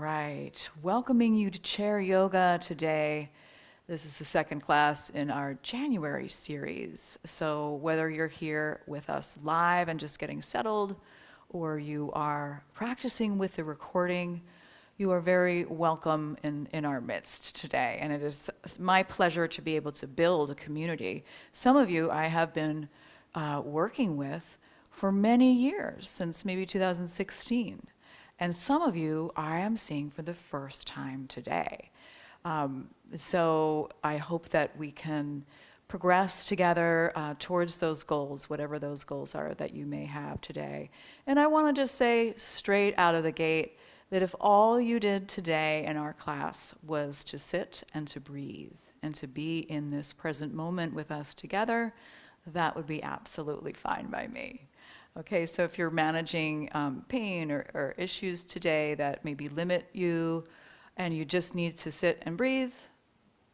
right. Welcoming you to Chair Yoga today. This is the second class in our January series. So whether you're here with us live and just getting settled, or you are practicing with the recording, you are very welcome in our midst today. And it is my pleasure to be able to build a community. Some of you I have been working with for many years, since maybe 2016. And some of you I am seeing for the first time today. So I hope that we can progress together towards those goals, whatever those goals are that you may have today. And I want to just say straight out of the gate that if all you did today in our class was to sit and to breathe and to be in this present moment with us together, that would be absolutely fine by me. Okay, so if you're managing pain or issues today that maybe limit you and you just need to sit and breathe,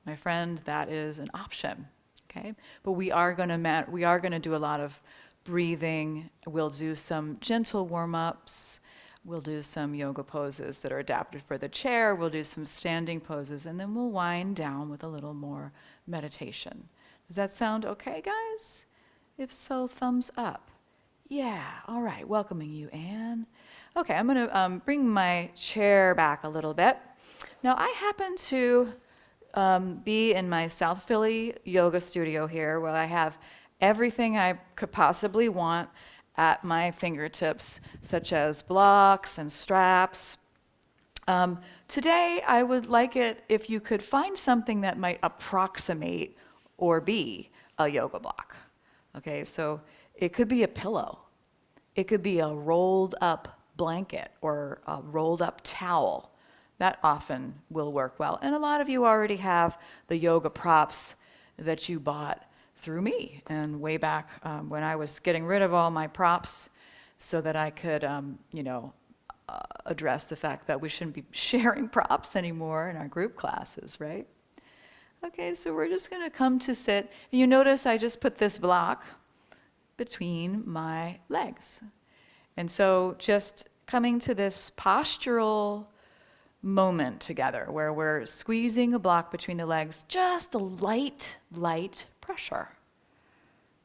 my friend, that is an option. Okay, but we are going to do a lot of breathing. We'll do some gentle warm-ups. We'll do some yoga poses that are adapted for the chair. We'll do some standing poses, and then we'll wind down with a little more meditation. Does that sound okay, guys? If so, thumbs up. Yeah, all right, welcoming you, Anne. Okay, I'm gonna bring my chair back a little bit. Now, I happen to be in my South Philly yoga studio here, where I have everything I could possibly want at my fingertips, such as blocks and straps. Today, I would like it if you could find something that might approximate or be a yoga block. Okay, so it could be a pillow. It could be a rolled up blanket or a rolled up towel. That often will work well. And a lot of you already have the yoga props that you bought through me. And way back when I was getting rid of all my props so that I could, address the fact that we shouldn't be sharing props anymore in our group classes, right? Okay, so we're just going to come to sit. You notice I just put this block between my legs. And so just coming to this postural moment together where we're squeezing a block between the legs, just a light pressure,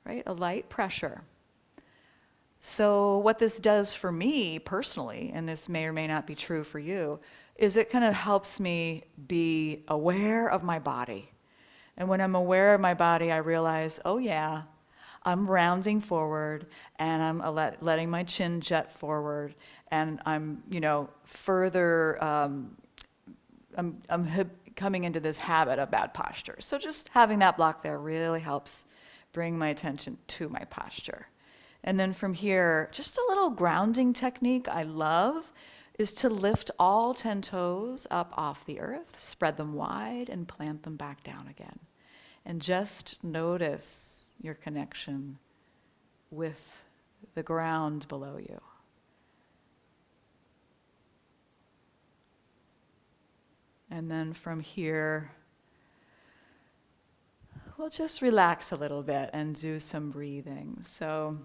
right? A light pressure. So what this does for me personally, and this may or may not be true for you, is it kind of helps me be aware of my body. And when I'm aware of my body, I realize, oh yeah, I'm rounding forward and I'm letting my chin jet forward, and I'm, further, coming into this habit of bad posture. So just having that block there really helps bring my attention to my posture. And then from here, just a little grounding technique I love is to lift all 10 toes up off the earth, spread them wide, and plant them back down again. And just notice your connection with the ground below you. And then from here, we'll just relax a little bit and do some breathing. So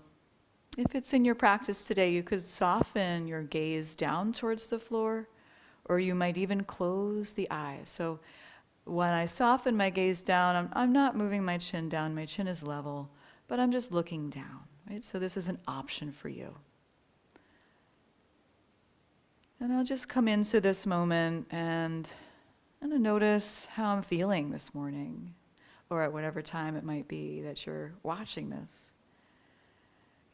if it's in your practice today, you could soften your gaze down towards the floor, or you might even close the eyes. So when I soften my gaze down, I'm not moving my chin down. My chin is level, but I'm just looking down, right? So this is an option for you. And I'll just come into this moment and notice how I'm feeling this morning, or at whatever time it might be that you're watching this.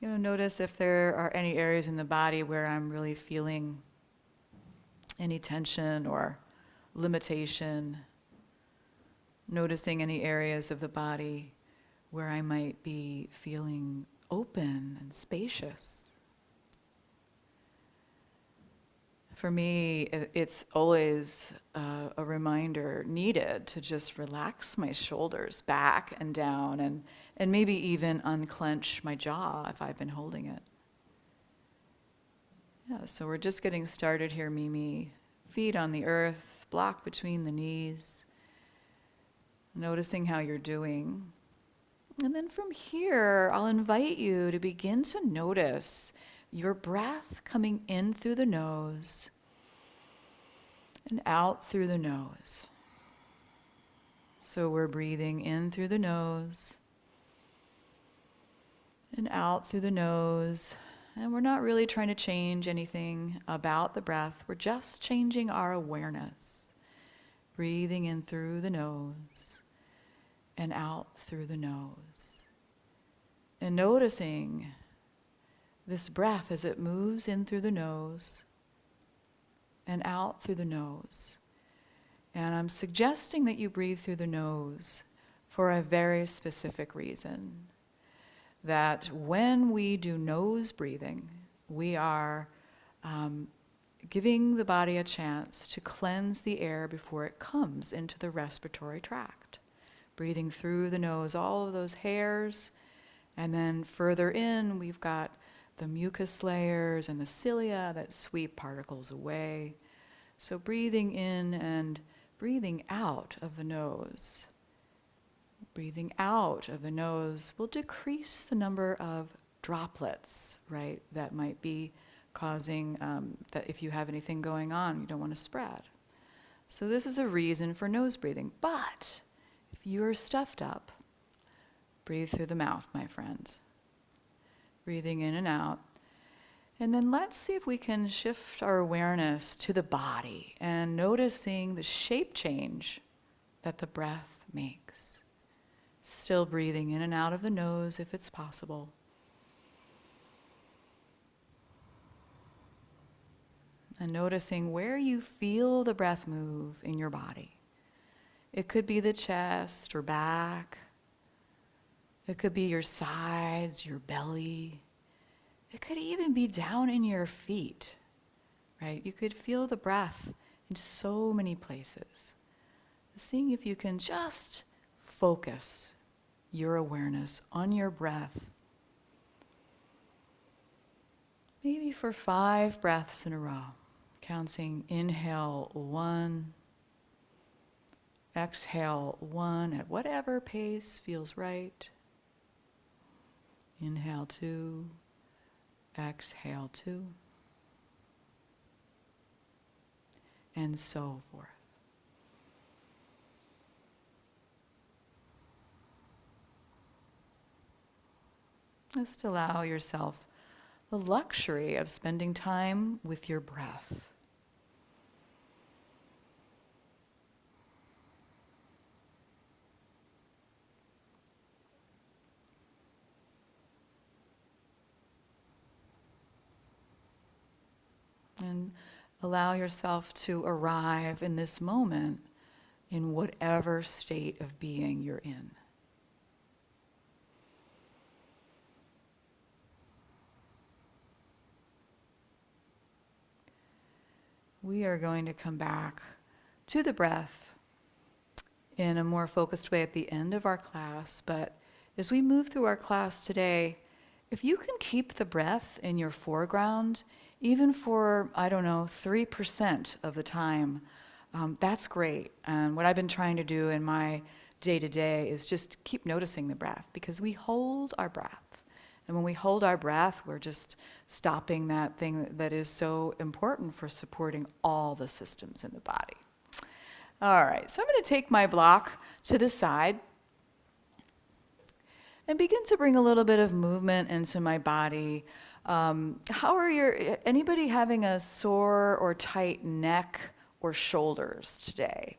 Notice if there are any areas in the body where I'm really feeling any tension or limitation. Noticing any areas of the body where I might be feeling open and spacious. For me, it's always a reminder needed to just relax my shoulders back and down, and maybe even unclench my jaw if I've been holding it. Yeah, so we're just getting started here, Mimi. Feet on the earth, block between the knees. Noticing how you're doing. And then from here, I'll invite you to begin to notice your breath coming in through the nose and out through the nose. So we're breathing in through the nose and out through the nose. And we're not really trying to change anything about the breath. We're just changing our awareness. Breathing in through the nose and out through the nose. And noticing this breath as it moves in through the nose and out through the nose. And I'm suggesting that you breathe through the nose for a very specific reason. That when we do nose breathing, we are giving the body a chance to cleanse the air before it comes into the respiratory tract. Breathing through the nose, all of those hairs, and then further in, we've got the mucus layers and the cilia that sweep particles away. So breathing in and breathing out of the nose. Breathing out of the nose will decrease the number of droplets, right, that might be causing, that if you have anything going on, you don't want to spread. So this is a reason for nose breathing. But if you're stuffed up, breathe through the mouth, my friends. Breathing in and out. And then let's see if we can shift our awareness to the body and noticing the shape change that the breath makes. Still breathing in and out of the nose if it's possible. And noticing where you feel the breath move in your body. It could be the chest or back. It could be your sides, your belly. It could even be down in your feet, right? You could feel the breath in so many places. Seeing if you can just focus your awareness on your breath. Maybe for 5 breaths in a row. Counting inhale 1, exhale 1 at whatever pace feels right. Inhale 2, exhale 2, and so forth. Just allow yourself the luxury of spending time with your breath. And allow yourself to arrive in this moment in whatever state of being you're in. We are going to come back to the breath in a more focused way at the end of our class, but as we move through our class today, if you can keep the breath in your foreground, even for, 3% of the time, that's great. And what I've been trying to do in my day-to-day is just keep noticing the breath, because we hold our breath. And when we hold our breath, we're just stopping that thing that is so important for supporting all the systems in the body. All right, so I'm going to take my block to the side and begin to bring a little bit of movement into my body. Anybody having a sore or tight neck or shoulders today?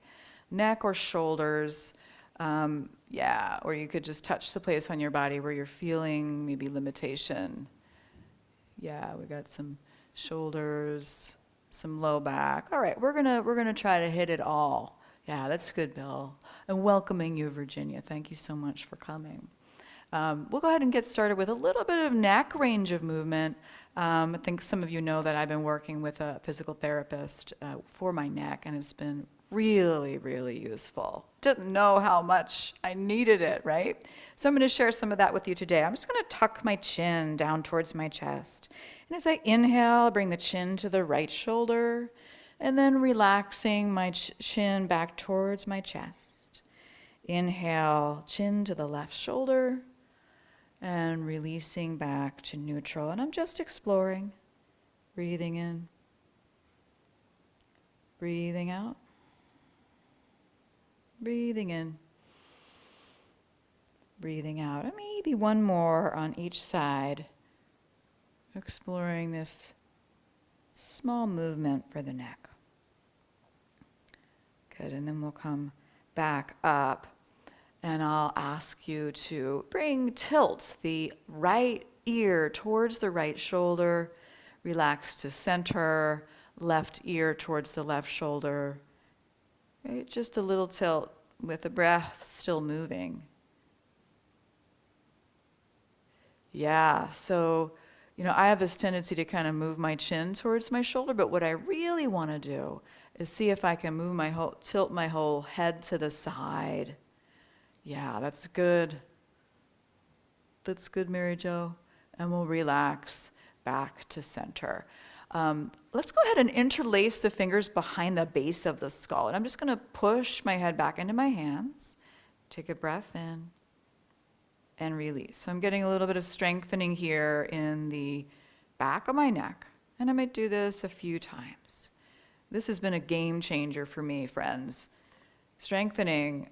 Neck or shoulders, or you could just touch the place on your body where you're feeling maybe limitation. Yeah, we got some shoulders, some low back. All right, we're gonna try to hit it all. Yeah, that's good, Bill. And welcoming you, Virginia. Thank you so much for coming. We'll go ahead and get started with a little bit of neck range of movement. I think some of you know that I've been working with a physical therapist for my neck, and it's been really, really useful. Didn't know how much I needed it, right? So I'm going to share some of that with you today. I'm just going to tuck my chin down towards my chest. And as I inhale, bring the chin to the right shoulder, and then relaxing my chin back towards my chest. Inhale, chin to the left shoulder, and releasing back to neutral. And I'm just exploring, breathing in, Breathing out. Breathing in. Breathing out. And maybe one more on each side. Exploring this small movement for the neck. Good, and then we'll come back up. And I'll ask you to tilt the right ear towards the right shoulder. Relax to center. Left ear towards the left shoulder. Right? Just a little tilt with the breath still moving. Yeah, so, I have this tendency to kind of move my chin towards my shoulder, but what I really want to do is see if I can tilt my whole head to the side. Yeah, that's good. That's good, Mary Jo. And we'll relax back to center. Let's go ahead and interlace the fingers behind the base of the skull. And I'm just going to push my head back into my hands. Take a breath in and release. So I'm getting a little bit of strengthening here in the back of my neck. And I might do this a few times. This has been a game changer for me, friends. Strengthening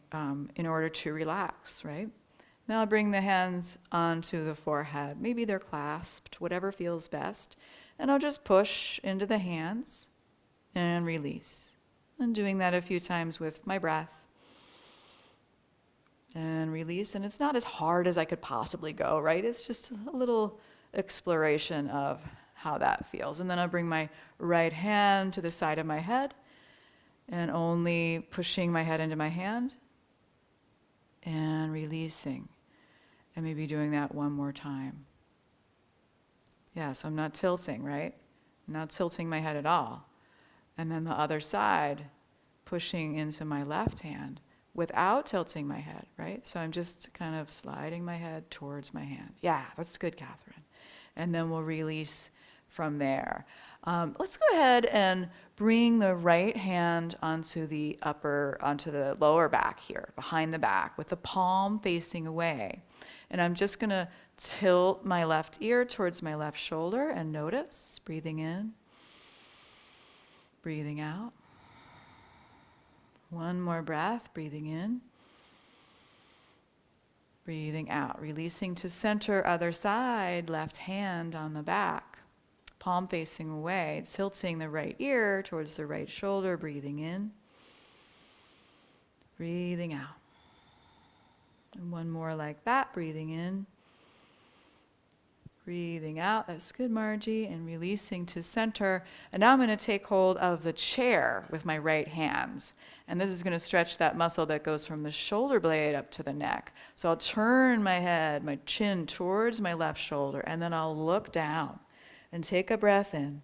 in order to relax, right? Now I'll bring the hands onto the forehead. Maybe they're clasped, whatever feels best. And I'll just push into the hands and release. And doing that a few times with my breath. And release. And it's not as hard as I could possibly go, right? It's just a little exploration of how that feels. And then I'll bring my right hand to the side of my head. And only pushing my head into my hand and releasing. And maybe doing that one more time. Yeah, so I'm not tilting, right? I'm not tilting my head at all. And then the other side, pushing into my left hand without tilting my head, right? So I'm just kind of sliding my head towards my hand. Yeah, that's good, Catherine. And then we'll release from there. Let's go ahead and bring the right hand onto the lower back here, behind the back, with the palm facing away. And I'm just gonna tilt my left ear towards my left shoulder and notice, breathing in, breathing out. One more breath, breathing in, breathing out, releasing to center, other side, left hand on the back. Palm facing away, tilting the right ear towards the right shoulder, breathing in, breathing out. And one more like that, breathing in, breathing out. That's good, Margie. And releasing to center. And now I'm going to take hold of the chair with my right hands. And this is going to stretch that muscle that goes from the shoulder blade up to the neck. So I'll turn my head, my chin towards my left shoulder, and then I'll look down. And take a breath in,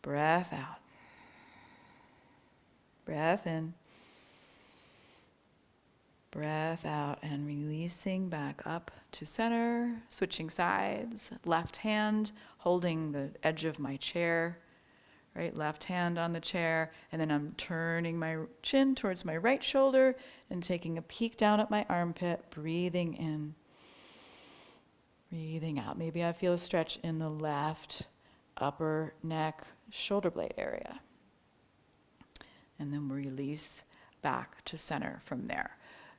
breath out, breath in, breath out, and releasing back up to center, switching sides, left hand holding the edge of my chair, right, left hand on the chair, and then I'm turning my chin towards my right shoulder and taking a peek down at my armpit, breathing in. Breathing out. Maybe I feel a stretch in the left upper neck, shoulder blade area. And then release back to center from there.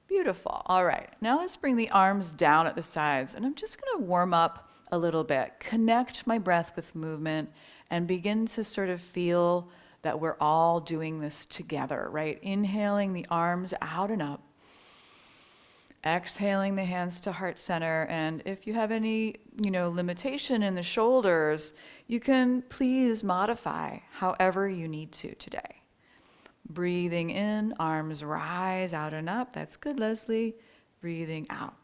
Beautiful. All right. Now let's bring the arms down at the sides. And I'm just going to warm up a little bit, connect my breath with movement, and begin to sort of feel that we're all doing this together, right? Inhaling the arms out and up. Exhaling the hands to heart center, and if you have any, limitation in the shoulders, you can please modify however you need to today. Breathing in, arms rise out and up. That's good, Leslie. Breathing out.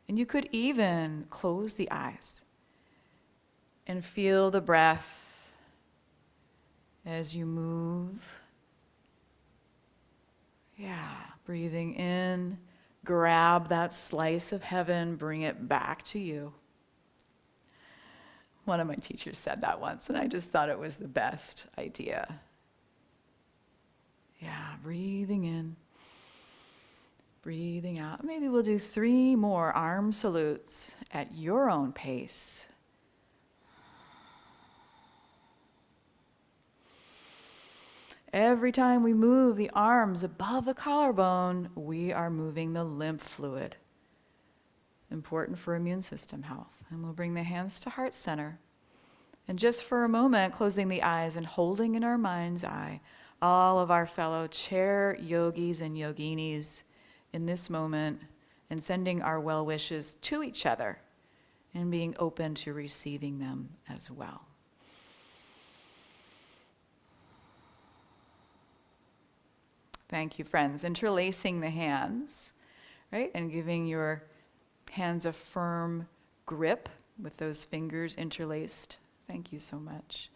And you could even close the eyes and feel the breath as you move. Yeah, breathing in. Grab that slice of heaven, bring it back to you. One of my teachers said that once, and I just thought it was the best idea. Yeah, breathing in, breathing out. Maybe we'll do 3 more arm salutes at your own pace. Every time we move the arms above the collarbone, we are moving the lymph fluid. Important for immune system health. And we'll bring the hands to heart center. And just for a moment, closing the eyes and holding in our mind's eye all of our fellow chair yogis and yoginis in this moment, and sending our well wishes to each other and being open to receiving them as well. Thank you, friends. Interlacing the hands, right? And giving your hands a firm grip with those fingers interlaced. Thank you so much.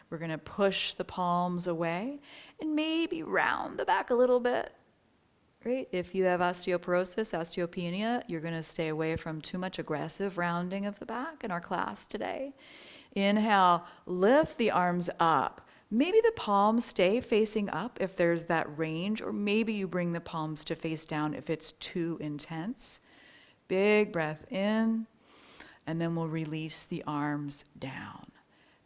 We're going to push the palms away and maybe round the back a little bit, right? If you have osteoporosis, osteopenia, you're going to stay away from too much aggressive rounding of the back in our class today. Inhale, lift the arms up. Maybe the palms stay facing up if there's that range, or maybe you bring the palms to face down if it's too intense. Big breath in, and then we'll release the arms down.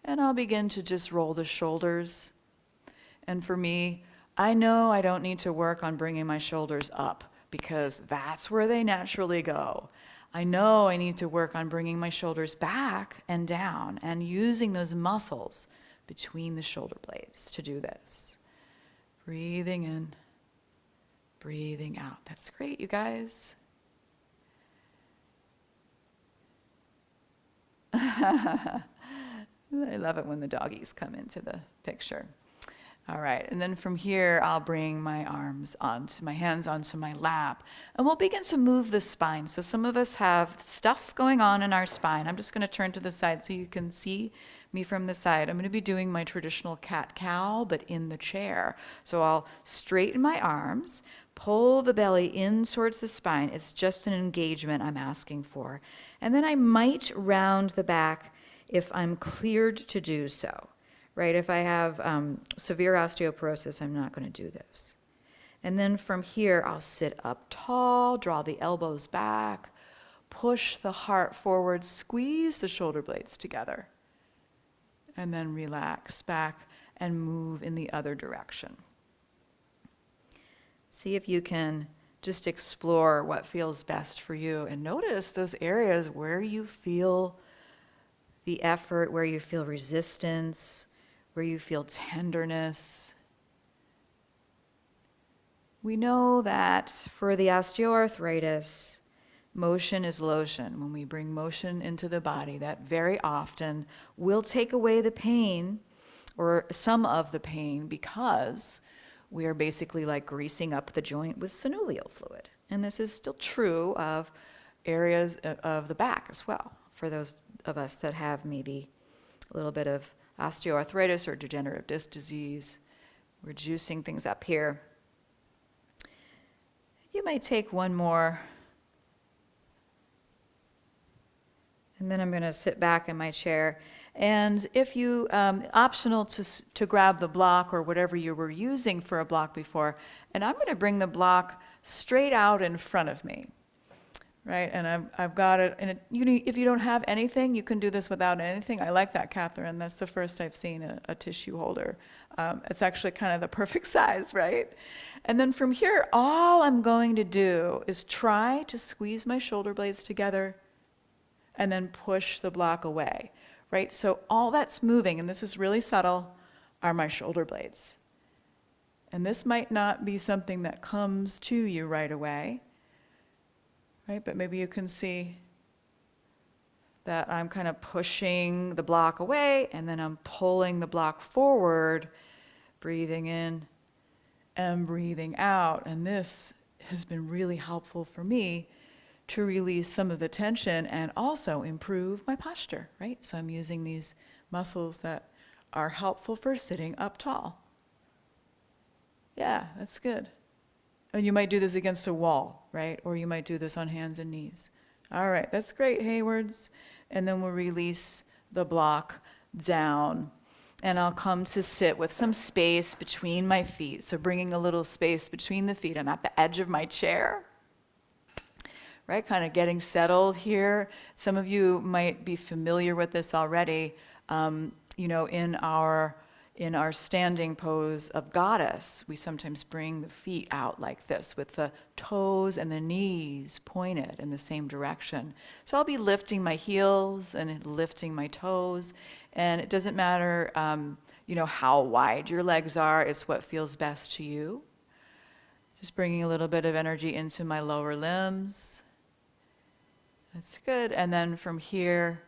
And I'll begin to just roll the shoulders. And for me, I know I don't need to work on bringing my shoulders up because that's where they naturally go. I know I need to work on bringing my shoulders back and down and using those muscles between the shoulder blades to do this. Breathing in, breathing out. That's great, you guys. I love it when the doggies come into the picture. All right, and then from here, I'll bring my hands onto my lap, and we'll begin to move the spine. So some of us have stuff going on in our spine. I'm just going to turn to the side so you can see me from the side. I'm going to be doing my traditional cat-cow, but in the chair. So I'll straighten my arms, pull the belly in towards the spine. It's just an engagement I'm asking for. And then I might round the back if I'm cleared to do so. Right, if I have severe osteoporosis, I'm not going to do this. And then from here, I'll sit up tall, draw the elbows back, push the heart forward, squeeze the shoulder blades together, and then relax back and move in the other direction. See if you can just explore what feels best for you, and notice those areas where you feel the effort, where you feel resistance, where you feel tenderness. We know that for the osteoarthritis, motion is lotion. When we bring motion into the body, that very often will take away the pain or some of the pain because we are basically like greasing up the joint with synovial fluid. And this is still true of areas of the back as well, for those of us that have maybe a little bit of osteoarthritis or degenerative disc disease. We're juicing things up here. You might take one more. And then I'm going to sit back in my chair. And if you, optional to grab the block or whatever you were using for a block before, and I'm going to bring the block straight out in front of me. Right, and I've got it, and if you don't have anything, you can do this without anything. I like that, Catherine. That's the first I've seen a tissue holder. It's actually kind of the perfect size, right? And then from here, all I'm going to do is try to squeeze my shoulder blades together and then push the block away, right? So all that's moving, and this is really subtle, are my shoulder blades. And this might not be something that comes to you right away, right? But maybe you can see that I'm kind of pushing the block away and then I'm pulling the block forward, breathing in and breathing out. And this has been really helpful for me to release some of the tension and also improve my posture, right? So I'm using these muscles that are helpful for sitting up tall. Yeah, that's good. And you might do this against a wall, right? Or you might do this on hands and knees. All right, that's great, Haywards. And then we'll release the block down. And I'll come to sit with some space between my feet. So bringing a little space between the feet. I'm at the edge of my chair, right? Kind of getting settled here. Some of you might be familiar with this already. In In our standing pose of goddess, we sometimes bring the feet out like this with the toes and the knees pointed in the same direction. So I'll be lifting my heels and lifting my toes, and it doesn't matter how wide your legs are, it's what feels best to you. Just bringing a little bit of energy into my lower limbs. That's good. And then from here,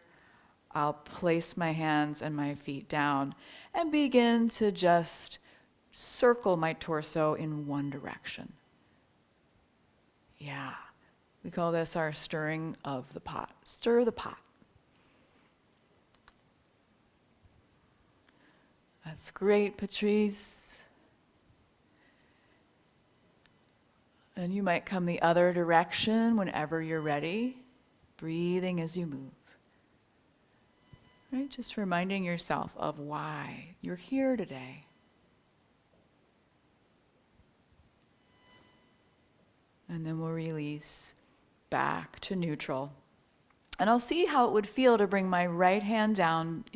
I'll place my hands and my feet down and begin to just circle my torso in one direction. Yeah, we call this our stirring of the pot. Stir the pot. That's great, Patrice. And you might come the other direction whenever you're ready, breathing as you move. Right? Just reminding yourself of why you're here today. And then we'll release back to neutral. And I'll see how it would feel to bring my right hand down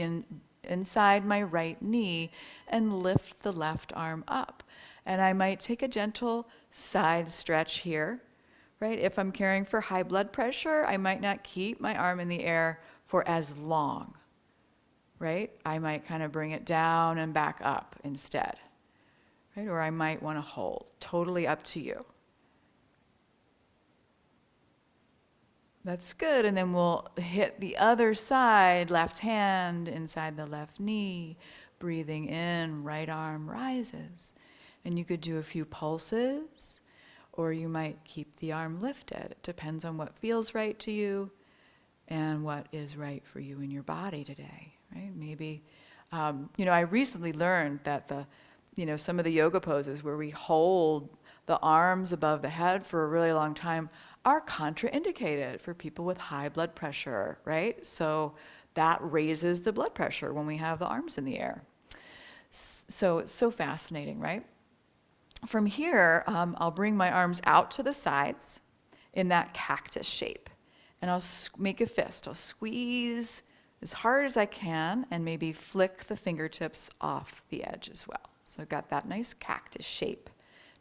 inside my right knee and lift the left arm up. And I might take a gentle side stretch here, right? If I'm caring for high blood pressure, I might not keep my arm in the air for as long. Right? I might kind of bring it down and back up instead, right? Or I might want to hold, totally up to you. That's good. And then we'll hit the other side, left hand inside the left knee, breathing in, right arm rises. And you could do a few pulses, or you might keep the arm lifted. It depends on what feels right to you and what is right for you in your body today. Right? Maybe, I recently learned that some of the yoga poses where we hold the arms above the head for a really long time are contraindicated for people with high blood pressure, right? So that raises the blood pressure when we have the arms in the air. So it's so fascinating, right? From here, I'll bring my arms out to the sides in that cactus shape. And I'll make a fist. I'll squeeze as hard as I can and maybe flick the fingertips off the edge as well. So I've got that nice cactus shape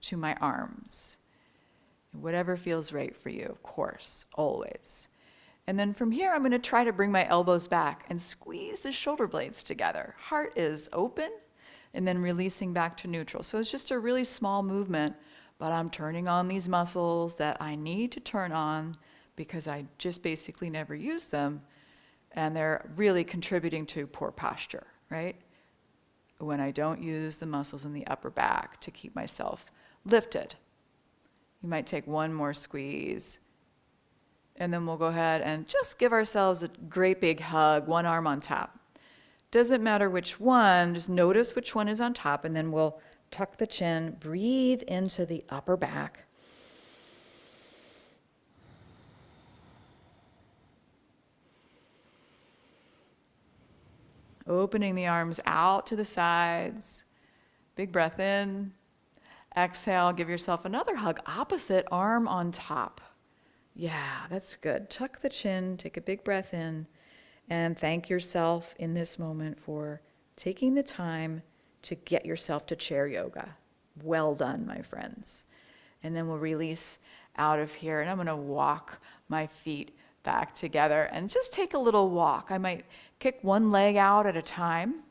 to my arms. Whatever feels right for you, of course, always. And then from here, I'm going to try to bring my elbows back and squeeze the shoulder blades together. Heart is open, and then releasing back to neutral. So it's just a really small movement, but I'm turning on these muscles that I need to turn on because I just basically never use them. And they're really contributing to poor posture, right? When I don't use the muscles in the upper back to keep myself lifted. You might take one more squeeze. And then we'll go ahead and just give ourselves a great big hug, one arm on top. Doesn't matter which one, just notice which one is on top, and then we'll tuck the chin, breathe into the upper back. Opening the arms out to the sides. Big breath in. Exhale, give yourself another hug. Opposite arm on top. Yeah, that's good. Tuck the chin, take a big breath in, and thank yourself in this moment for taking the time to get yourself to chair yoga. Well done, my friends. And then we'll release out of here, and I'm going to walk my feet back together and just take a little walk. I might kick one leg out at a time.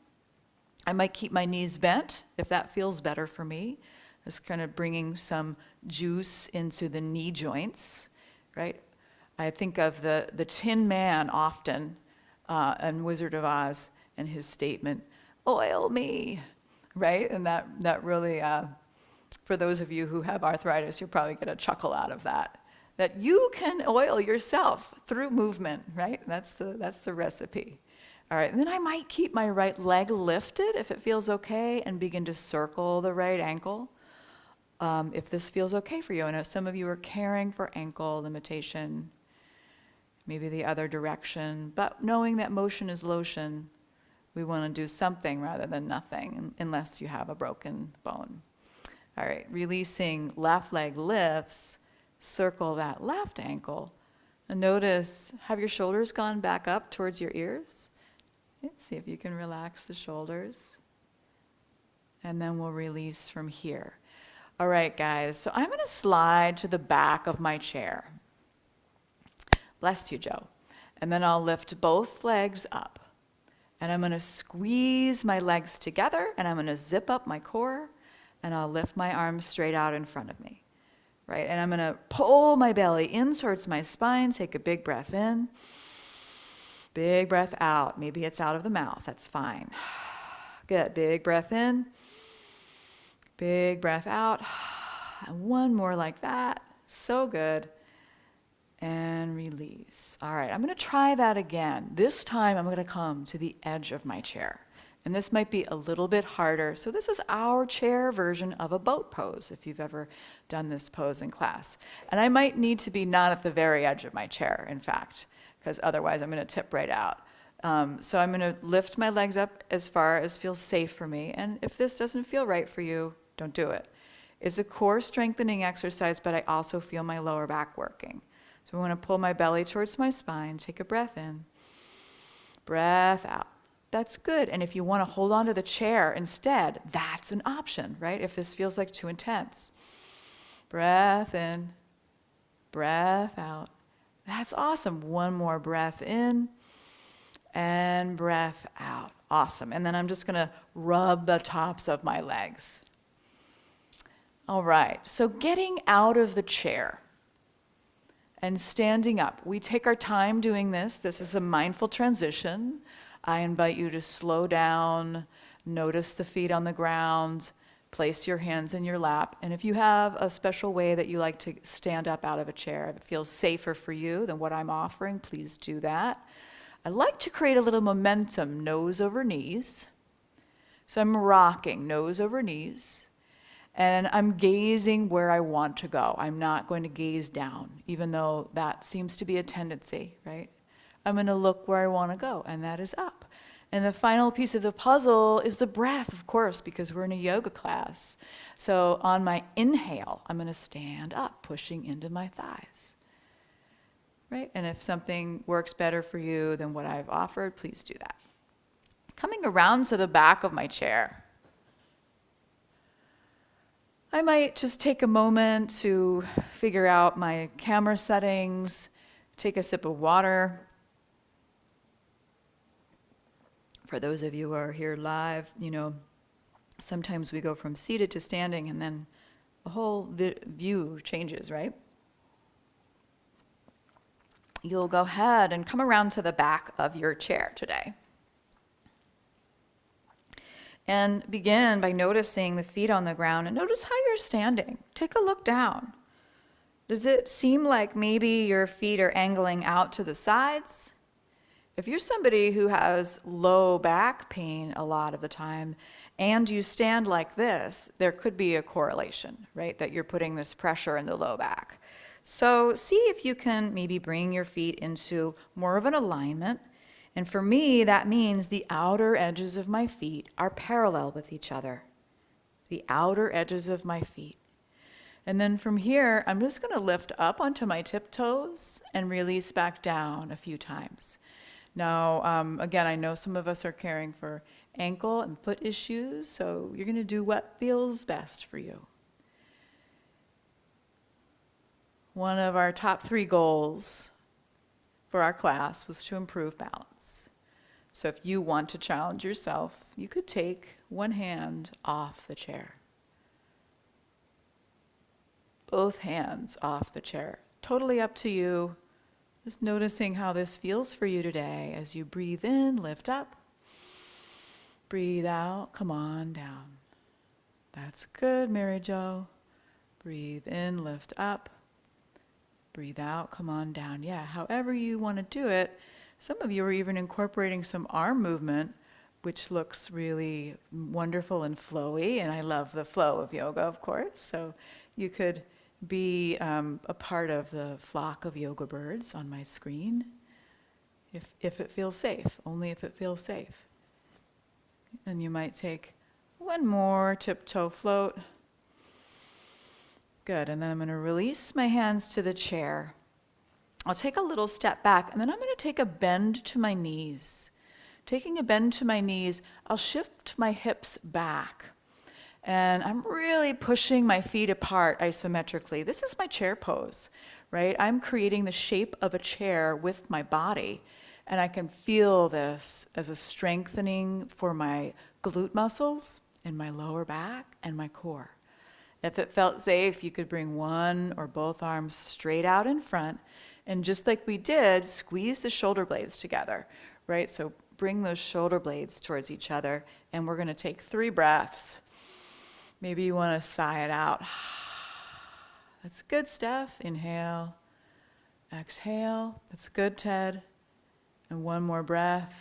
I might keep my knees bent if that feels better for me. Just kind of bringing some juice into the knee joints, right? I think of the Tin Man often in Wizard of Oz and his statement, "Oil me," right? And that really, for those of you who have arthritis, you'll probably get a chuckle out of that. That you can oil yourself through movement, right? That's the recipe. All right, and then I might keep my right leg lifted if it feels okay and begin to circle the right ankle. If this feels okay for you. I know some of you are caring for ankle limitation, maybe the other direction, but knowing that motion is lotion, we want to do something rather than nothing, unless you have a broken bone. All right, releasing left leg lifts, circle that left ankle, and notice, have your shoulders gone back up towards your ears? Let's see if you can relax the shoulders. and then we'll release from here. All right, guys, so I'm gonna slide to the back of my chair. Bless you, Joe. And then I'll lift both legs up. And I'm gonna squeeze my legs together, and I'm gonna zip up my core, and I'll lift my arms straight out in front of me, right? And I'm gonna pull my belly in towards my spine, take a big breath in, big breath out. Maybe it's out of the mouth, that's fine. Good, big breath in, big breath out, and one more like that, so good. And release. All right, I'm gonna try that again. This time I'm gonna come to the edge of my chair. And this might be a little bit harder. So this is our chair version of a boat pose, if you've ever done this pose in class. And I might need to be not at the very edge of my chair, in fact, because otherwise I'm gonna tip right out. So I'm gonna lift my legs up as far as feels safe for me. And if this doesn't feel right for you, don't do it. It's a core strengthening exercise, but I also feel my lower back working. So I want to pull my belly towards my spine, take a breath in, breath out. That's good. And if you want to hold on to the chair instead, that's an option, right? If this feels like too intense. Breath in, breath out. That's awesome. One more breath in and breath out. Awesome. And then I'm just going to rub the tops of my legs. All right. So getting out of the chair and standing up. We take our time doing this. This is a mindful transition. I invite you to slow down, notice the feet on the ground, place your hands in your lap. And if you have a special way that you like to stand up out of a chair, if it feels safer for you than what I'm offering, please do that. I like to create a little momentum, nose over knees. So I'm rocking, nose over knees. And I'm gazing where I want to go. I'm not going to gaze down, even though that seems to be a tendency, right? I'm going to look where I want to go, and that is up. And the final piece of the puzzle is the breath, of course, because we're in a yoga class. So on my inhale, I'm going to stand up, pushing into my thighs, right? And if something works better for you than what I've offered, please do that. Coming around to the back of my chair. I might just take a moment to figure out my camera settings, take a sip of water. For those of you who are here live, you know, sometimes we go from seated to standing and then the whole view changes, right? You'll go ahead and come around to the back of your chair today. And begin by noticing the feet on the ground and notice how you're standing. Take a look down. Does it seem like maybe your feet are angling out to the sides? If you're somebody who has low back pain a lot of the time and you stand like this, there could be a correlation, right? That you're putting this pressure in the low back. So see if you can maybe bring your feet into more of an alignment. And for me, that means the outer edges of my feet are parallel with each other. The outer edges of my feet. And then from here, I'm just going to lift up onto my tiptoes and release back down a few times. Now, again, I know some of us are caring for ankle and foot issues, so you're going to do what feels best for you. One of our top 3 goals for our class was to improve balance. So if you want to challenge yourself, you could take one hand off the chair. Both hands off the chair. Totally up to you. Just noticing how this feels for you today as you breathe in, lift up. Breathe out, come on down. That's good, Mary Jo. Breathe in, lift up. Breathe out, come on down. Yeah, however you want to do it. Some of you are even incorporating some arm movement, which looks really wonderful and flowy, and I love the flow of yoga, of course. So you could be a part of the flock of yoga birds on my screen, if it feels safe, only if it feels safe. And you might take one more tiptoe float. Good, and then I'm going to release my hands to the chair. I'll take a little step back, and then I'm going to take a bend to my knees. Taking a bend to my knees, I'll shift my hips back. And I'm really pushing my feet apart isometrically. This is my chair pose, right? I'm creating the shape of a chair with my body. And I can feel this as a strengthening for my glute muscles in my lower back and my core. If it felt safe, you could bring one or both arms straight out in front. And just like we did, squeeze the shoulder blades together, right? So bring those shoulder blades towards each other. And we're going to take 3 breaths. Maybe you want to sigh it out. That's good stuff. Inhale, exhale. That's good, Ted. And one more breath.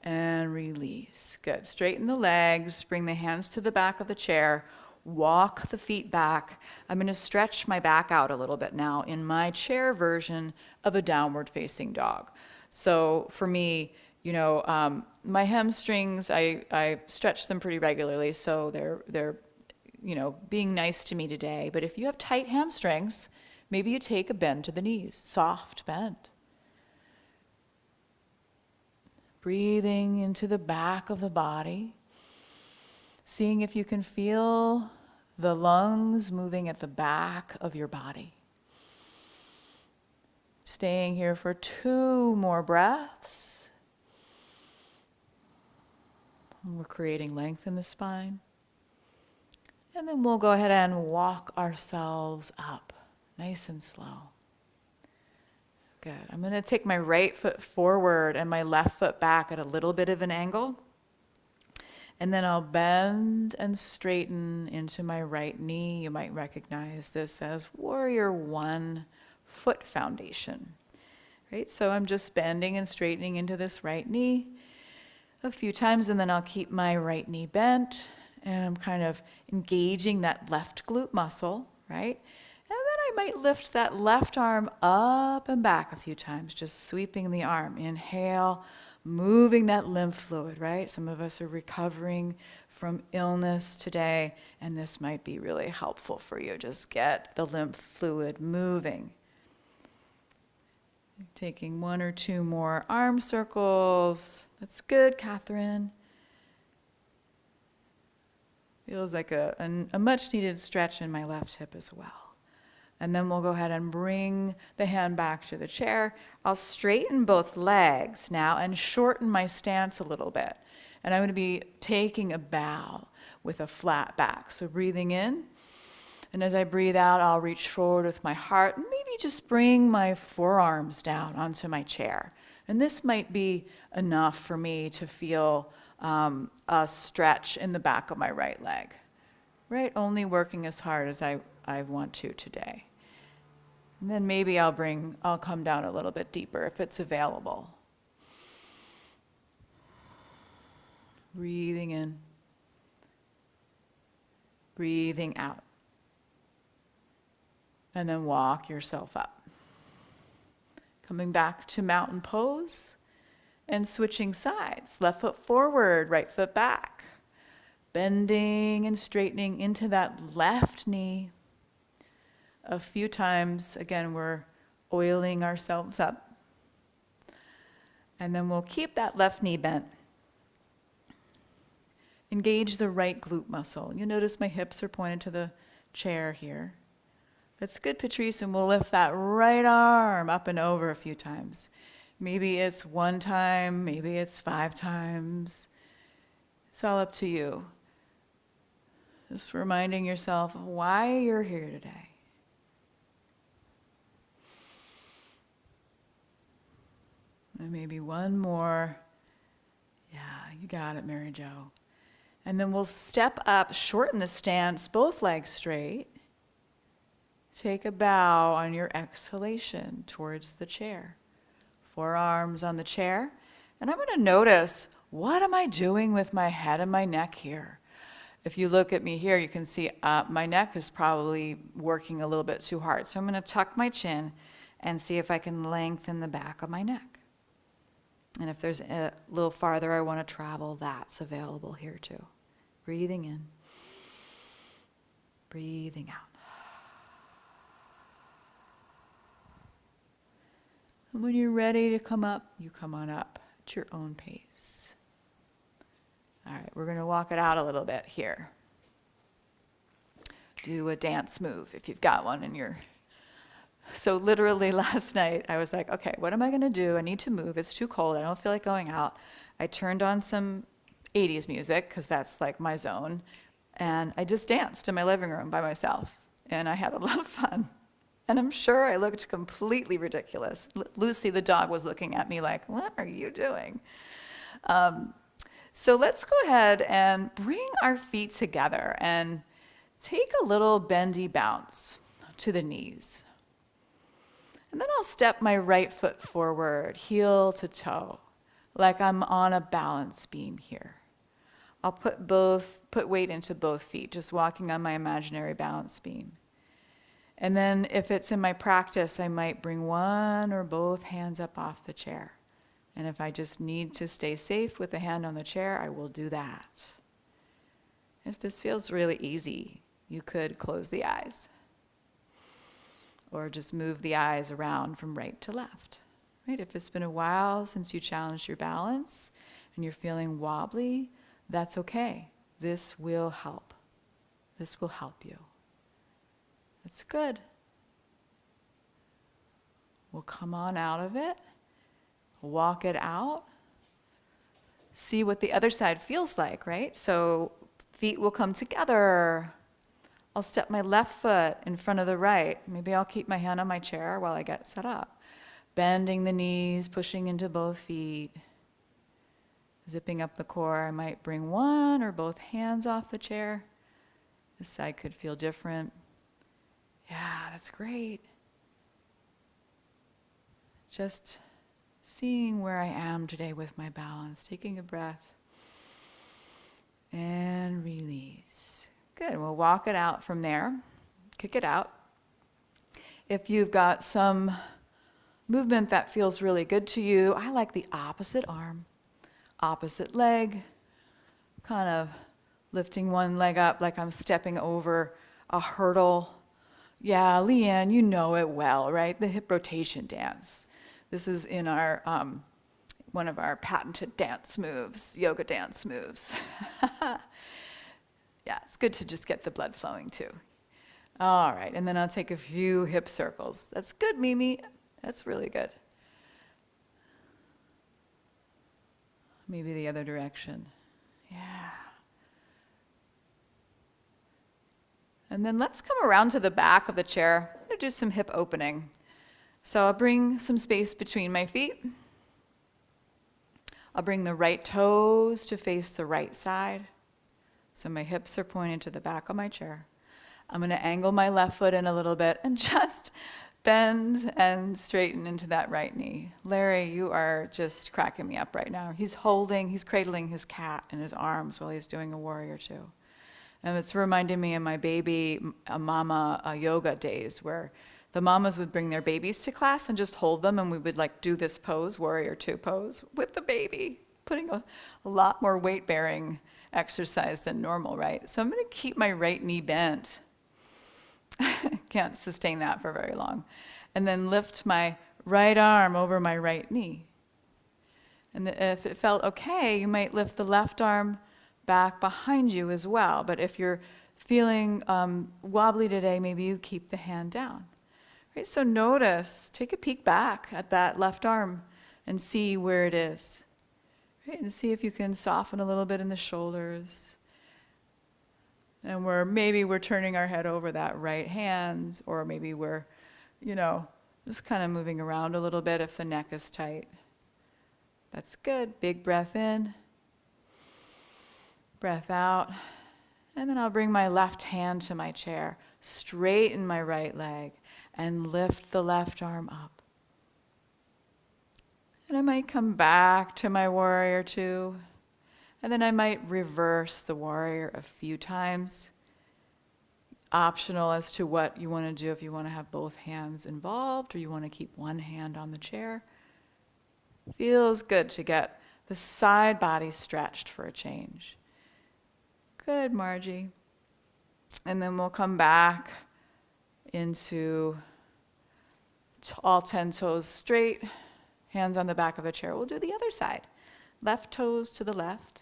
And release. Good. Straighten the legs. Bring the hands to the back of the chair. Walk the feet back. I'm going to stretch my back out a little bit now in my chair version of a downward facing dog. So for me, my hamstrings, I stretch them pretty regularly, so they're being nice to me today. But if you have tight hamstrings, maybe you take a bend to the knees, soft bend. Breathing into the back of the body, seeing if you can feel the lungs moving at the back of your body. Staying here for 2 more breaths. And we're creating length in the spine. And then we'll go ahead and walk ourselves up, nice and slow. Good. I'm going to take my right foot forward and my left foot back at a little bit of an angle. And then I'll bend and straighten into my right knee. You might recognize this as Warrior One foot foundation. Right? So I'm just bending and straightening into this right knee a few times, and then I'll keep my right knee bent, and I'm kind of engaging that left glute muscle, right? And then I might lift that left arm up and back a few times, just sweeping the arm. Inhale, moving that lymph fluid, right? Some of us are recovering from illness today, and this might be really helpful for you. Just get the lymph fluid moving. Taking 1 or 2 more arm circles. That's good, Catherine. Feels like a much needed stretch in my left hip as well. And then we'll go ahead and bring the hand back to the chair. I'll straighten both legs now and shorten my stance a little bit. And I'm going to be taking a bow with a flat back. So breathing in. And as I breathe out, I'll reach forward with my heart and maybe just bring my forearms down onto my chair. And this might be enough for me to feel a stretch in the back of my right leg. Right? Only working as hard as I want to today. And then maybe I'll come down a little bit deeper if it's available. Breathing in. Breathing out. And then walk yourself up. Coming back to mountain pose and switching sides. Left foot forward, right foot back. Bending and straightening into that left knee. A few times, again, we're oiling ourselves up. And then we'll keep that left knee bent. Engage the right glute muscle. You notice my hips are pointed to the chair here. That's good, Patrice, and we'll lift that right arm up and over a few times. Maybe it's 1 time, maybe it's 5 times. It's all up to you. Just reminding yourself why you're here today. And maybe 1 more. Yeah, you got it, Mary Jo. And then we'll step up, shorten the stance, both legs straight. Take a bow on your exhalation towards the chair. Forearms on the chair. And I'm going to notice, what am I doing with my head and my neck here? If you look at me here, you can see my neck is probably working a little bit too hard. So I'm going to tuck my chin and see if I can lengthen the back of my neck. And if there's a little farther I want to travel, that's available here too. Breathing in. Breathing out. And when you're ready to come up, you come on up at your own pace. All right, we're going to walk it out a little bit here. do a dance move if you've got one in your... So literally last night, I was like, okay, what am I going to do? I need to move. It's too cold. I don't feel like going out. I turned on some 80s music, because that's like my zone. And I just danced in my living room by myself. And I had a lot of fun. And I'm sure I looked completely ridiculous. Lucy, the dog, was looking at me like, what are you doing? So let's go ahead and bring our feet together and take a little bendy bounce to the knees. And then I'll step my right foot forward, heel to toe, like I'm on a balance beam here. I'll put weight into both feet, just walking on my imaginary balance beam. And then if it's in my practice, I might bring one or both hands up off the chair. And if I just need to stay safe with the hand on the chair, I will do that. If this feels really easy, you could close the eyes. Or just move the eyes around from right to left. Right? If it's been a while since you challenged your balance and you're feeling wobbly, that's okay. This will help. This will help you. That's good. We'll come on out of it. Walk it out. See what the other side feels like, right? So feet will come together. I'll step my left foot in front of the right. Maybe I'll keep my hand on my chair while I get set up. Bending the knees, pushing into both feet. Zipping up the core. I might bring one or both hands off the chair. This side could feel different. Yeah, that's great. Just seeing where I am today with my balance. Taking a breath. And release. Good, we'll walk it out from there. Kick it out. If you've got some movement that feels really good to you, I like the opposite arm, opposite leg, kind of lifting one leg up like I'm stepping over a hurdle. Yeah, Leanne, you know it well, right? The hip rotation dance. This is in our one of our patented dance moves, yoga dance moves. Yeah, it's good to just get the blood flowing too. All right, and then I'll take a few hip circles. That's good, Mimi. That's really good. Maybe the other direction. Yeah. And then let's come around to the back of the chair. I'm going to do some hip opening. So I'll bring some space between my feet. I'll bring the right toes to face the right side. So my hips are pointed to the back of my chair. I'm going to angle my left foot in a little bit and just bend and straighten into that right knee. Larry, you are just cracking me up right now. He's cradling his cat in his arms while he's doing a warrior two. And it's reminding me of my baby mama yoga days where the mamas would bring their babies to class and just hold them, and we would like do this pose, warrior two pose, with the baby, putting a lot more weight-bearing exercise than normal, right? So I'm going to keep my right knee bent. Can't sustain that for very long. And then lift my right arm over my right knee. And if it felt okay, you might lift the left arm back behind you as well. But if you're feeling wobbly today, maybe you keep the hand down. Right? So notice, take a peek back at that left arm and see where it is. Right? And see if you can soften a little bit in the shoulders. And maybe we're turning our head over that right hand, or maybe we're, just kind of moving around a little bit if the neck is tight. That's good. Big breath in. Breath out. And then I'll bring my left hand to my chair, straighten my right leg, and lift the left arm up. And I might come back to my warrior two, and then I might reverse the warrior a few times. Optional as to what you want to do, if you want to have both hands involved or you want to keep one hand on the chair. Feels good to get the side body stretched for a change. Good, Margie. And then we'll come back into all 10 toes straight, hands on the back of the chair. We'll do the other side. Left toes to the left,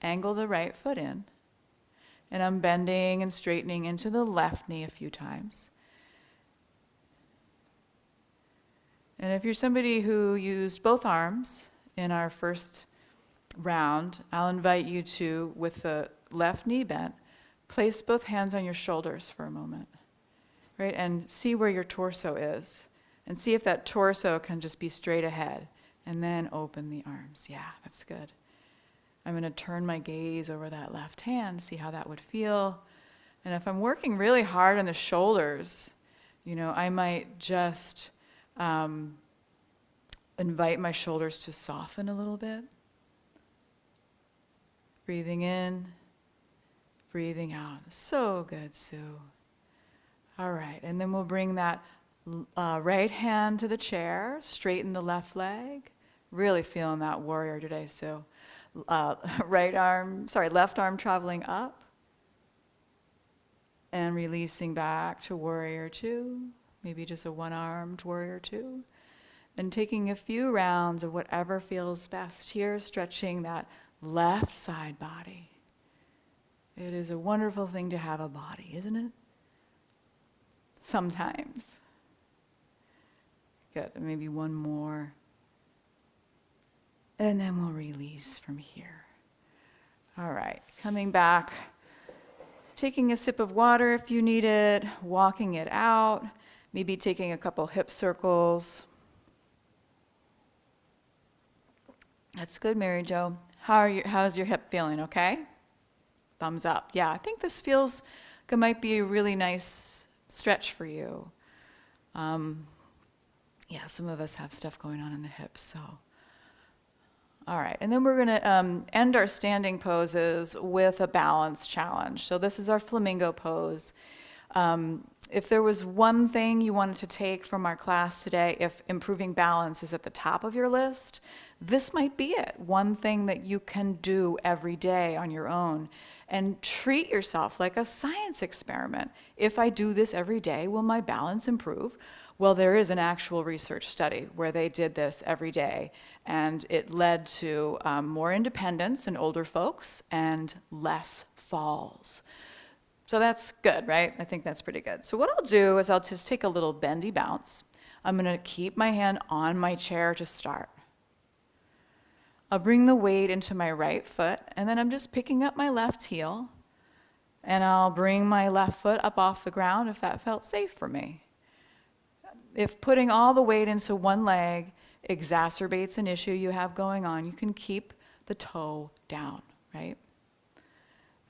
angle the right foot in. And I'm bending and straightening into the left knee a few times. And if you're somebody who used both arms in our first round, I'll invite you to, with the left knee bent, place both hands on your shoulders for a moment, right? And see where your torso is. And see if that torso can just be straight ahead. And then open the arms. Yeah, that's good. I'm going to turn my gaze over that left hand, see how that would feel. And if I'm working really hard on the shoulders, I might just invite my shoulders to soften a little bit. Breathing in, breathing out. So good, Sue. All right, and then we'll bring that right hand to the chair, straighten the left leg. Really feeling that warrior today, Sue. Left arm traveling up and releasing back to warrior two, maybe just a one-armed warrior two. And taking a few rounds of whatever feels best here, stretching that left side body. It is a wonderful thing to have a body, isn't it? Sometimes. Good, maybe one more. And then we'll release from here. All right, coming back, taking a sip of water if you need it, walking it out, maybe taking a couple hip circles. That's good, Mary Jo. How's your hip feeling, okay? Thumbs up. Yeah, I think this feels like it might be a really nice stretch for you. Yeah, some of us have stuff going on in the hips, so. All right, and then we're gonna end our standing poses with a balance challenge. So this is our flamingo pose. If there was one thing you wanted to take from our class today, if improving balance is at the top of your list, this might be it. One thing that you can do every day on your own. And treat yourself like a science experiment. If I do this every day, will my balance improve? Well, there is an actual research study where they did this every day, and it led to more independence in older folks and less falls. So that's good, right? I think that's pretty good. So what I'll do is I'll just take a little bendy bounce. I'm going to keep my hand on my chair to start. I'll bring the weight into my right foot, and then I'm just picking up my left heel, and I'll bring my left foot up off the ground if that felt safe for me. If putting all the weight into one leg exacerbates an issue you have going on, you can keep the toe down, right?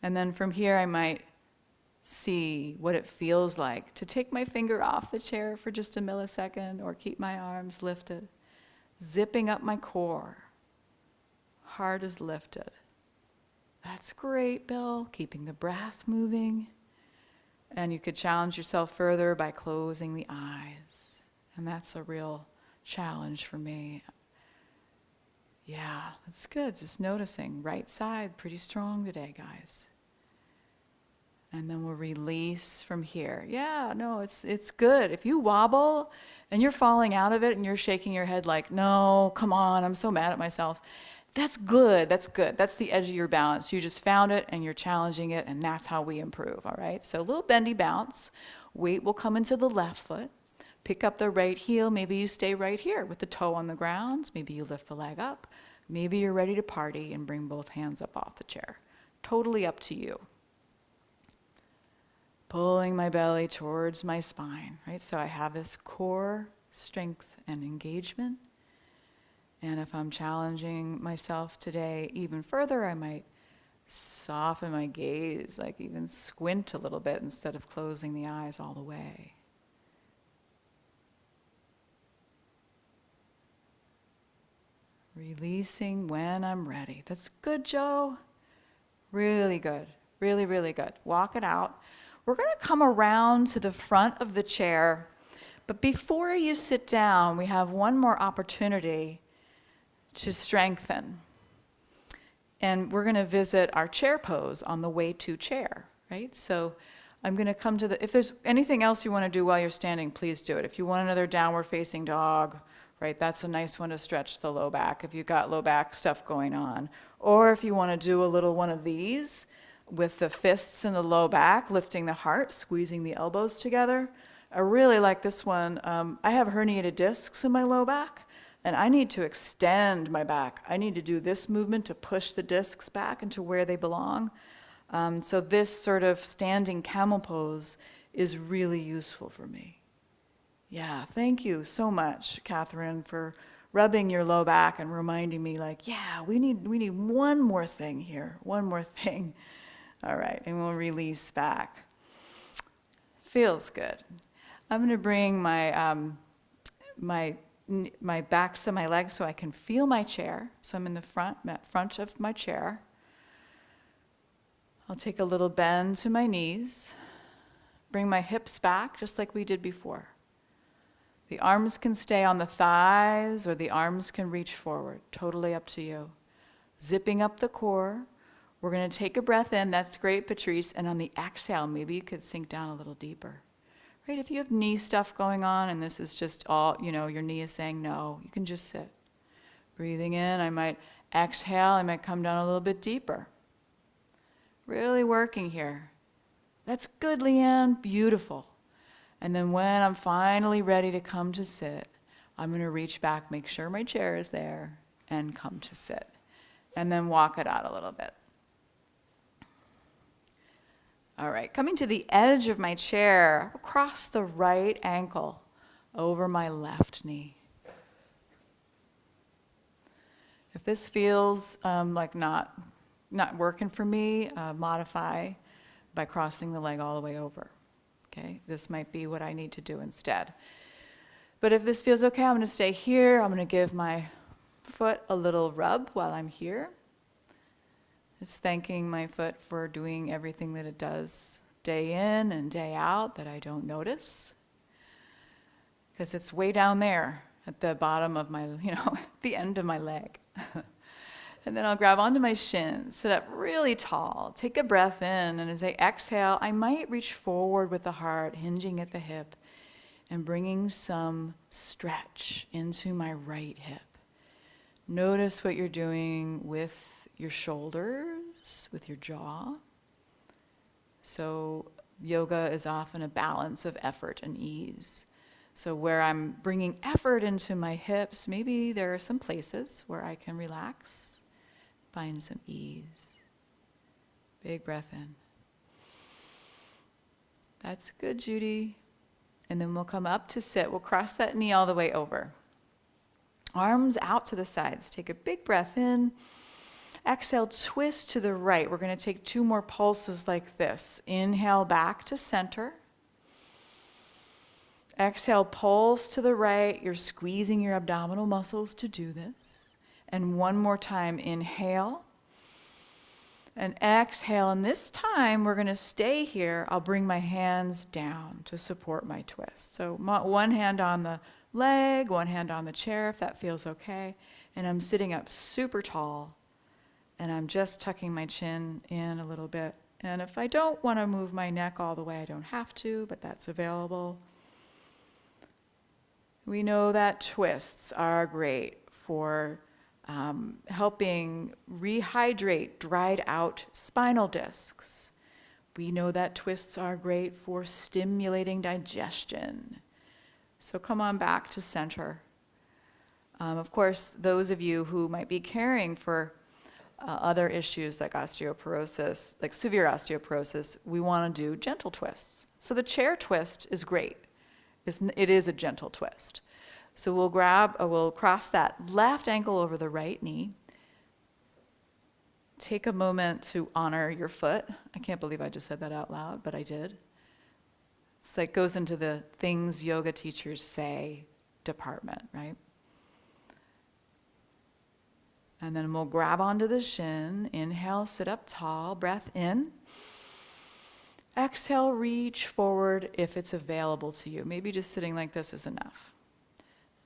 And then from here, I might see what it feels like to take my finger off the chair for just a millisecond or keep my arms lifted, zipping up my core. Heart is lifted. That's great, Bill. Keeping the breath moving. And you could challenge yourself further by closing the eyes. And that's a real challenge for me. Yeah, that's good. Just noticing. Right side, pretty strong today, guys. And then we'll release from here. Yeah, no, it's good. If you wobble and you're falling out of it and you're shaking your head like, no, come on, I'm so mad at myself. That's good, that's good. That's the edge of your balance. You just found it and you're challenging it, and that's how we improve, all right? So a little bendy bounce. Weight will come into the left foot. Pick up the right heel. Maybe you stay right here with the toe on the ground. Maybe you lift the leg up. Maybe you're ready to party and bring both hands up off the chair. Totally up to you. Pulling my belly towards my spine, right? So I have this core strength and engagement. And if I'm challenging myself today even further, I might soften my gaze, like even squint a little bit instead of closing the eyes all the way. Releasing when I'm ready. That's good, Joe. Really good. Really, really good. Walk it out. We're going to come around to the front of the chair. But before you sit down, we have one more opportunity to strengthen. And we're going to visit our chair pose on the way to chair, right? So I'm going to come to if there's anything else you want to do while you're standing, please do it. If you want another downward facing dog, right, that's a nice one to stretch the low back if you've got low back stuff going on. Or if you want to do a little one of these, with the fists in the low back, lifting the heart, squeezing the elbows together. I really like this one. I have herniated discs in my low back, and I need to extend my back. I need to do this movement to push the discs back into where they belong. So this sort of standing camel pose is really useful for me. Yeah, thank you so much, Catherine, for rubbing your low back and reminding me, like, yeah, we need one more thing here, one more thing. All right, and we'll release back. Feels good. I'm going to bring my backs to my legs so I can feel my chair. So I'm in the front of my chair. I'll take a little bend to my knees. Bring my hips back just like we did before. The arms can stay on the thighs or the arms can reach forward. Totally up to you. Zipping up the core. We're going to take a breath in. That's great, Patrice. And on the exhale, maybe you could sink down a little deeper. Right? If you have knee stuff going on and this is just all, your knee is saying no, you can just sit. Breathing in, I might exhale, I might come down a little bit deeper. Really working here. That's good, Leanne. Beautiful. And then when I'm finally ready to come to sit, I'm going to reach back, make sure my chair is there, and come to sit. And then walk it out a little bit. All right, coming to the edge of my chair, across the right ankle, over my left knee. If this feels like not working for me, modify by crossing the leg all the way over. Okay, this might be what I need to do instead. But if this feels okay, I'm going to stay here. I'm going to give my foot a little rub while I'm here. Just thanking my foot for doing everything that it does day in and day out that I don't notice. Because it's way down there at the bottom of my, the end of my leg. And then I'll grab onto my shins, sit up really tall, take a breath in, and as I exhale, I might reach forward with the heart, hinging at the hip, and bringing some stretch into my right hip. Notice what you're doing with your shoulders, with your jaw. So yoga is often a balance of effort and ease. So where I'm bringing effort into my hips, maybe there are some places where I can relax. Find some ease. Big breath in. That's good, Judy. And then we'll come up to sit. We'll cross that knee all the way over. Arms out to the sides. Take a big breath in. Exhale, twist to the right. We're going to take 2 more pulses like this. Inhale back to center. Exhale, pulse to the right. You're squeezing your abdominal muscles to do this. And one more time, inhale and exhale. And this time, we're going to stay here. I'll bring my hands down to support my twist. So one hand on the leg, one hand on the chair, if that feels okay. And I'm sitting up super tall. And I'm just tucking my chin in a little bit. And if I don't want to move my neck all the way, I don't have to, but that's available. We know that twists are great for helping rehydrate dried out spinal discs. We know that twists are great for stimulating digestion. So come on back to center. Of course, those of you who might be caring for other issues like osteoporosis, like severe osteoporosis, we want to do gentle twists. So the chair twist is great. It is a gentle twist. So we'll cross that left ankle over the right knee. Take a moment to honor your foot. I can't believe I just said that out loud, but I did. It's like goes into the things yoga teachers say department, right? And then we'll grab onto the shin. Inhale, sit up tall, breath in. Exhale, reach forward if it's available to you. Maybe just sitting like this is enough.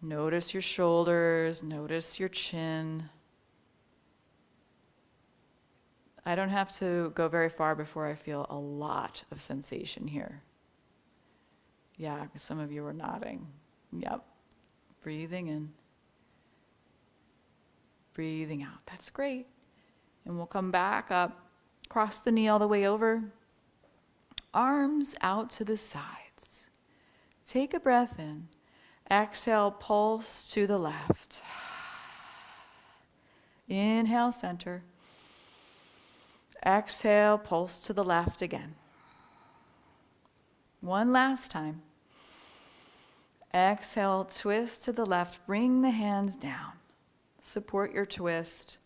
Notice your shoulders, notice your chin. I don't have to go very far before I feel a lot of sensation here. Yeah, some of you are nodding. Yep. Breathing in. Breathing out. That's great. And we'll come back up, Cross the knee all the way over. Arms out to the sides. Take a breath in. Exhale, pulse to the left. Inhale, center. Exhale, pulse to the left again. One last time. Exhale, twist to the left. Bring the hands down. Support your twist.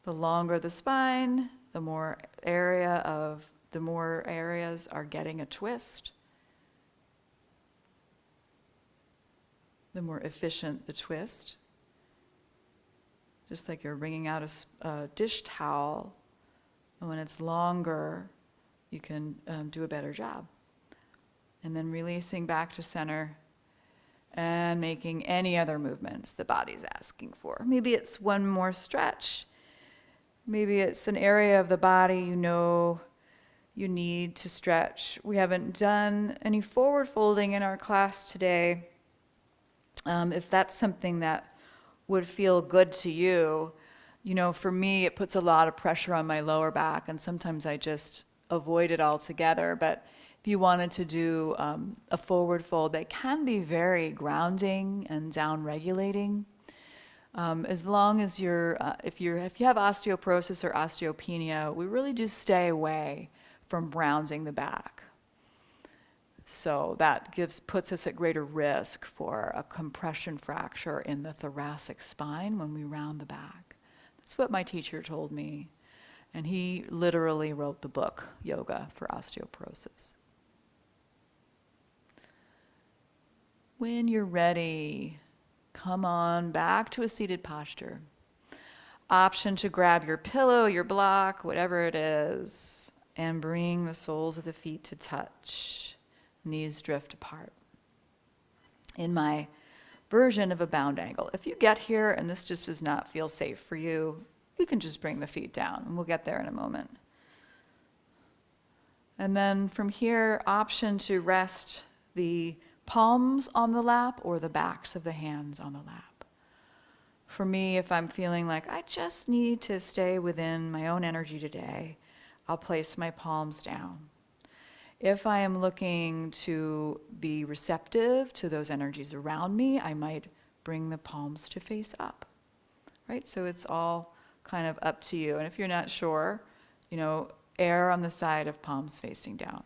The longer the spine, the more areas are getting a twist. The more efficient the twist. Just like you're wringing out a dish towel, and when it's longer, you can do a better job. And then releasing back to center and making any other movements the body's asking for. Maybe it's one more stretch. Maybe it's an area of the body you know you need to stretch. We haven't done any forward folding in our class today. If that's something that would feel good to you, for me, it puts a lot of pressure on my lower back, and sometimes I just avoid it altogether. But if you wanted to do a forward fold, that can be very grounding and down-regulating. As long as if you have osteoporosis or osteopenia, we really do stay away from rounding the back. So that puts us at greater risk for a compression fracture in the thoracic spine when we round the back. That's what my teacher told me. And he literally wrote the book, Yoga for Osteoporosis. When you're ready, come on back to a seated posture. Option to grab your pillow, your block, whatever it is, and bring the soles of the feet to touch. Knees drift apart. In my version of a bound angle, if you get here and this just does not feel safe for you, you can just bring the feet down, and we'll get there in a moment. And then from here, option to rest the palms on the lap or the backs of the hands on the lap. For me, if I'm feeling like I just need to stay within my own energy today, I'll place my palms down. If I am looking to be receptive to those energies around me, I might bring the palms to face up, right? So it's all kind of up to you. And if you're not sure, err on the side of palms facing down.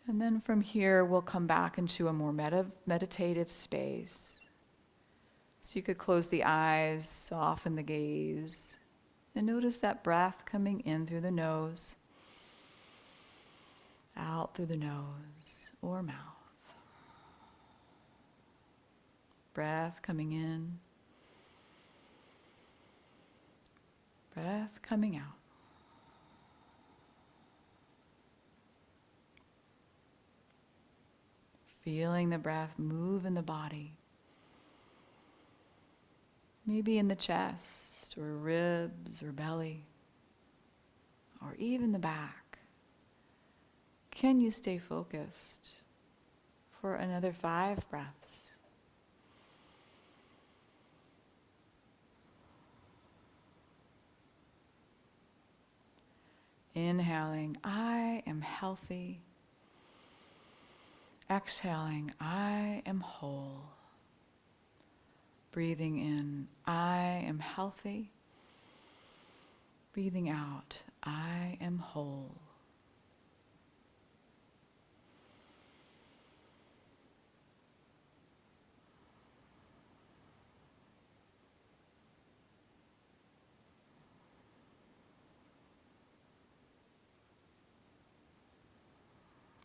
And then from here, we'll come back into a more meditative space. So you could close the eyes, soften the gaze, and notice that breath coming in through the nose, out through the nose or mouth. Breath coming in, breath coming out. Feeling the breath move in the body. Maybe in the chest, or ribs, or belly, or even the back. Can you stay focused for another 5 breaths? Inhaling, I am healthy. Exhaling, I am whole. Breathing in, I am healthy. Breathing out, I am whole.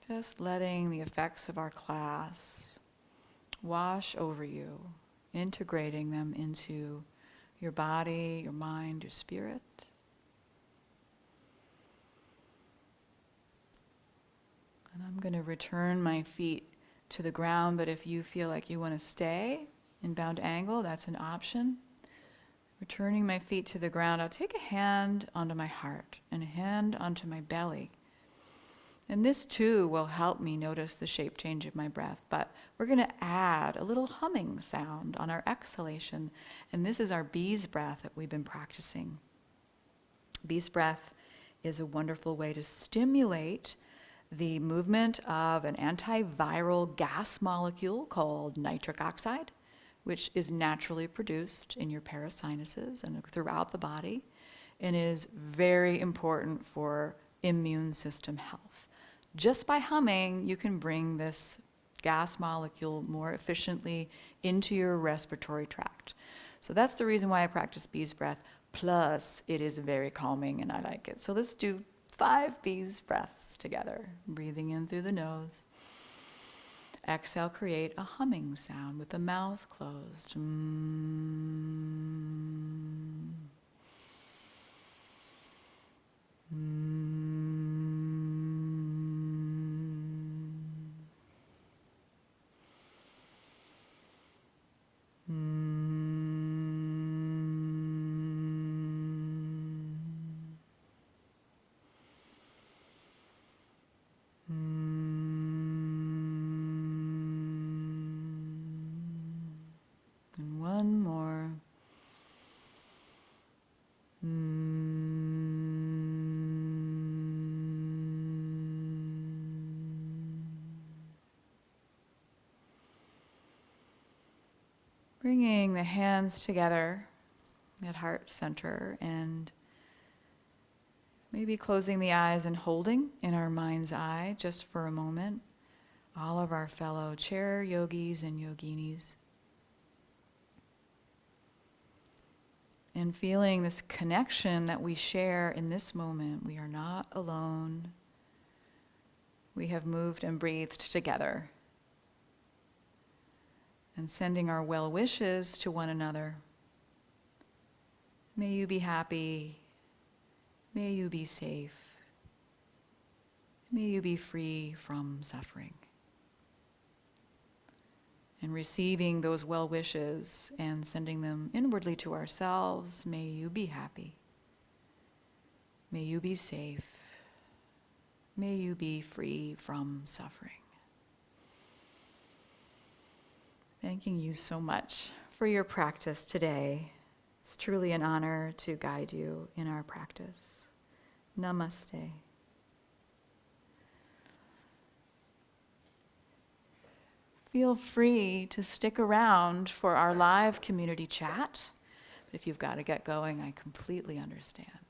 Just letting the effects of our class wash over you, integrating them into your body, your mind, your spirit. And I'm going to return my feet to the ground, but if you feel like you want to stay in bound angle, that's an option. Returning my feet to the ground, I'll take a hand onto my heart and a hand onto my belly. And this too will help me notice the shape change of my breath, but we're going to add a little humming sound on our exhalation. And this is our bee's breath that we've been practicing. Beast breath is a wonderful way to stimulate the movement of an antiviral gas molecule called nitric oxide, which is naturally produced in your parasinuses and throughout the body, and is very important for immune system health. Just by humming, you can bring this gas molecule more efficiently into your respiratory tract. So that's the reason why I practice bees breath. Plus, it is very calming and I like it. So let's do 5 bees breaths together. Breathing in through the nose. Exhale, create a humming sound with the mouth closed. And one more. Bringing the hands together at heart center and maybe closing the eyes and holding in our mind's eye just for a moment all of our fellow chair yogis and yoginis. And feeling this connection that we share in this moment. We are not alone. We have moved and breathed together. And sending our well wishes to one another. May you be happy. May you be safe. May you be free from suffering. And receiving those well wishes and sending them inwardly to ourselves, may you be happy. May you be safe. May you be free from suffering. Thanking you so much for your practice today. It's truly an honor to guide you in our practice. Namaste. Feel free to stick around for our live community chat. But if you've got to get going, I completely understand.